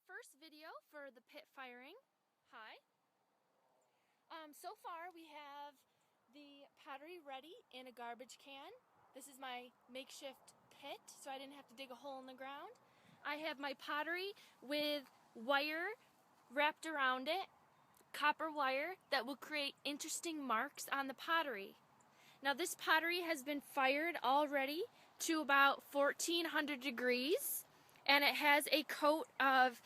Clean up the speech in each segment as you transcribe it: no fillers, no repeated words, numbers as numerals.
first video for the pit firing. Hi. So far we have the pottery ready in a garbage can. This is my makeshift pit, so I didn't have to dig a hole in the ground. I have my pottery with wire wrapped around it, copper wire that will create interesting marks on the pottery. Now this pottery has been fired already to about 1400 degrees, and it has a coat of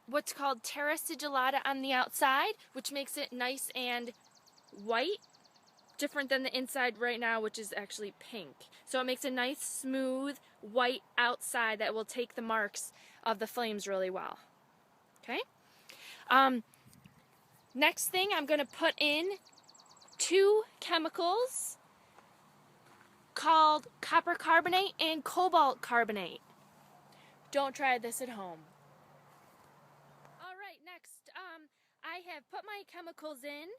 what's called terra sigillata on the outside, which makes it nice and white, different than the inside right now, which is actually pink. So it makes a nice smooth white outside that will take the marks of the flames really well. Okay. Next thing, I'm going to put in 2 chemicals called copper carbonate and cobalt carbonate. Don't try this at home. Alright, next, I have put my chemicals in,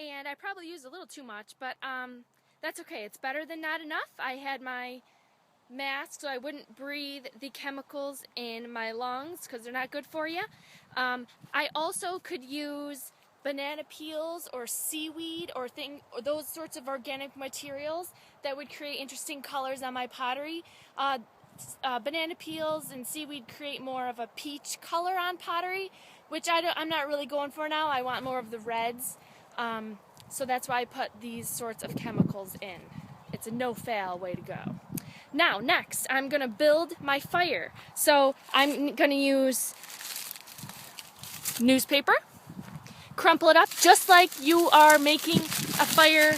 and I probably used a little too much, but that's okay. It's better than not enough. I had my mask so I wouldn't breathe the chemicals in my lungs because they're not good for you. I also could use banana peels or seaweed or those sorts of organic materials that would create interesting colors on my pottery. Banana peels and seaweed create more of a peach color on pottery, which I'm not really going for now. I want more of the reds, so that's why I put these sorts of chemicals in. It's a no-fail way to go. Now, next, I'm going to build my fire. So I'm going to use newspaper, crumple it up just like you are making a fire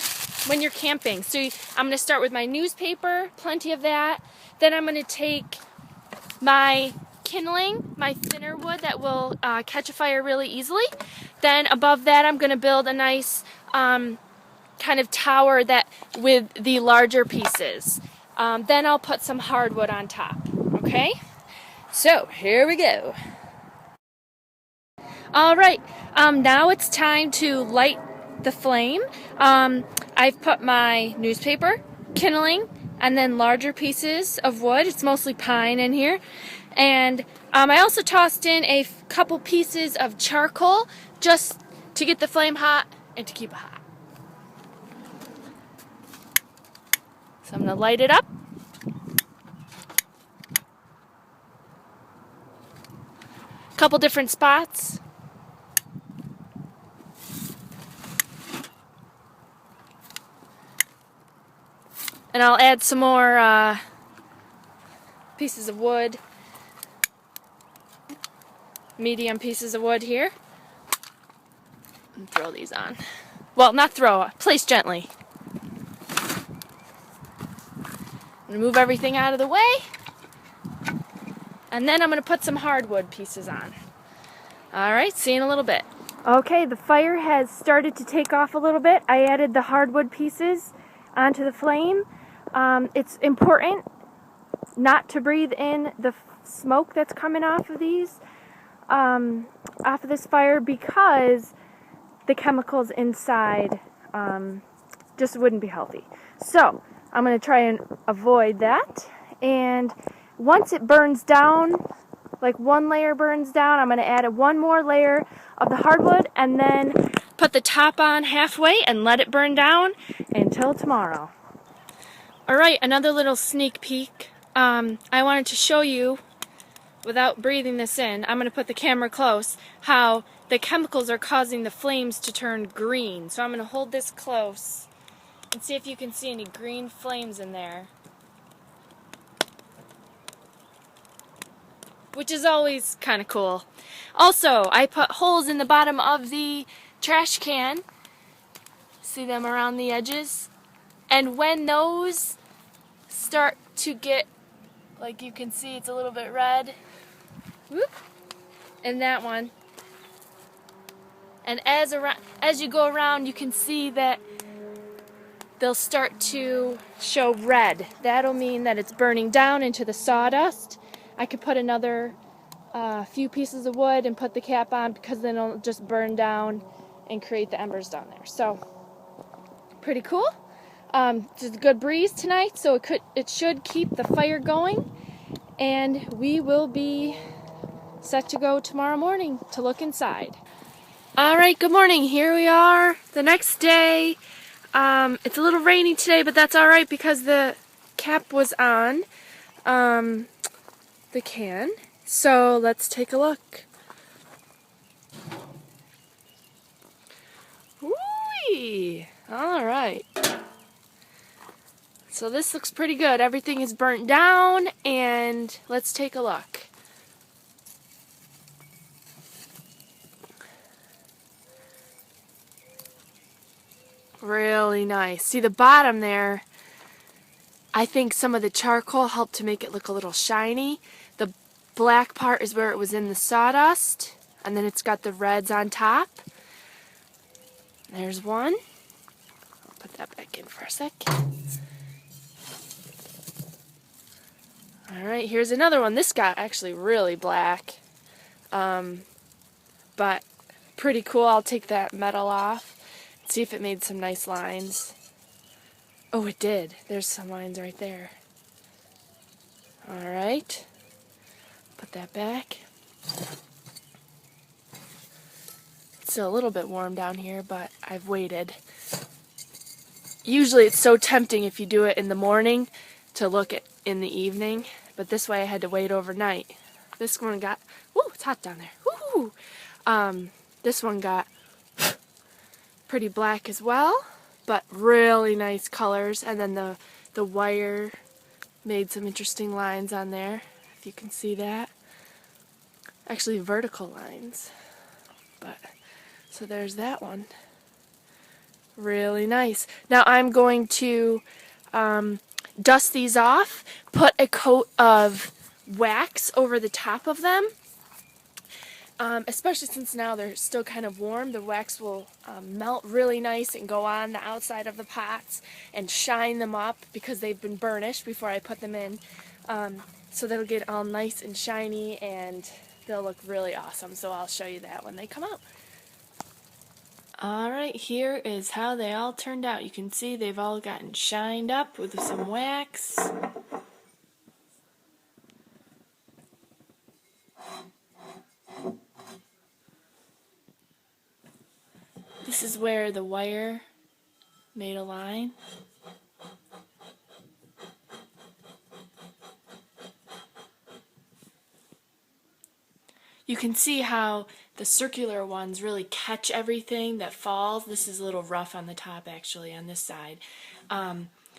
when you're camping. So I'm going to start with my newspaper, plenty of that. Then I'm going to take my kindling, my thinner wood that will catch a fire really easily. Then above that I'm going to build a nice kind of tower that with the larger pieces. Then I'll put some hardwood on top. Okay? So here we go. Alright, now it's time to light the flame. I've put my newspaper, kindling, and then larger pieces of wood. It's mostly pine in here. And I also tossed in a couple pieces of charcoal just to get the flame hot and to keep it hot. So I'm going to light it up. A couple different spots. And I'll add some more pieces of wood, medium pieces of wood here. And throw these on. Well, not throw, place gently. I'm going to move everything out of the way. And then I'm going to put some hardwood pieces on. Alright, see you in a little bit. Okay, the fire has started to take off a little bit. I added the hardwood pieces onto the flame. It's important not to breathe in the smoke that's coming off of these, off of this fire, because the chemicals inside just wouldn't be healthy. So I'm going to try and avoid that. And once it burns down, like one layer burns down, I'm going to add one more layer of the hardwood and then put the top on halfway and let it burn down until tomorrow. Alright, another little sneak peek. I wanted to show you, without breathing this in, I'm going to put the camera close, how the chemicals are causing the flames to turn green. So I'm going to hold this close and see if you can see any green flames in there. Which is always kind of cool. Also, I put holes in the bottom of the trash can. See them around the edges? And when those start to get, like you can see, it's a little bit red. Whoop. And that one. And as you go around, you can see that they'll start to show red. That'll mean that it's burning down into the sawdust. I could put another few pieces of wood and put the cap on, because then it'll just burn down and create the embers down there. So, pretty cool. Just a good breeze tonight, so it should keep the fire going, and we will be set to go tomorrow morning to look inside. Alright, good morning. Here we are the next day. It's a little rainy today, but that's alright because the cap was on the can. So let's take a look. Whee! Alright. So this looks pretty good. Everything is burnt down, and let's take a look. Really nice. See the bottom there? I think some of the charcoal helped to make it look a little shiny. The black part is where it was in the sawdust, and then it's got the reds on top. There's one. I'll put that back in for a sec. Alright, here's another one. This got actually really black, but pretty cool. I'll take that metal off, see if it made some nice lines. Oh, it did. There's some lines right there. Alright, put that back. It's still a little bit warm down here, but I've waited. Usually it's so tempting if you do it in the morning to look at in the evening, but this way I had to wait overnight. This one got, whoo, it's hot down there. Woo! This one got pretty black as well, but really nice colors, and then the wire made some interesting lines on there, if you can see that. Actually vertical lines, but so there's that one. Really nice. Now I'm going to dust these off, put a coat of wax over the top of them, especially since now they're still kind of warm. The wax will melt really nice and go on the outside of the pots and shine them up because they've been burnished before I put them in. So they'll get all nice and shiny and they'll look really awesome. So I'll show you that when they come out. Alright, here is how they all turned out. You can see they've all gotten shined up with some wax. This is where the wire made a line. You can see how the circular ones really catch everything that falls. This is a little rough on the top actually on this side.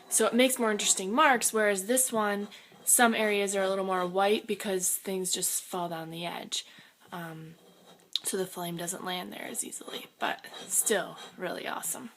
So it makes more interesting marks, whereas this one, some areas are a little more white because things just fall down the edge. So the flame doesn't land there as easily, but still really awesome.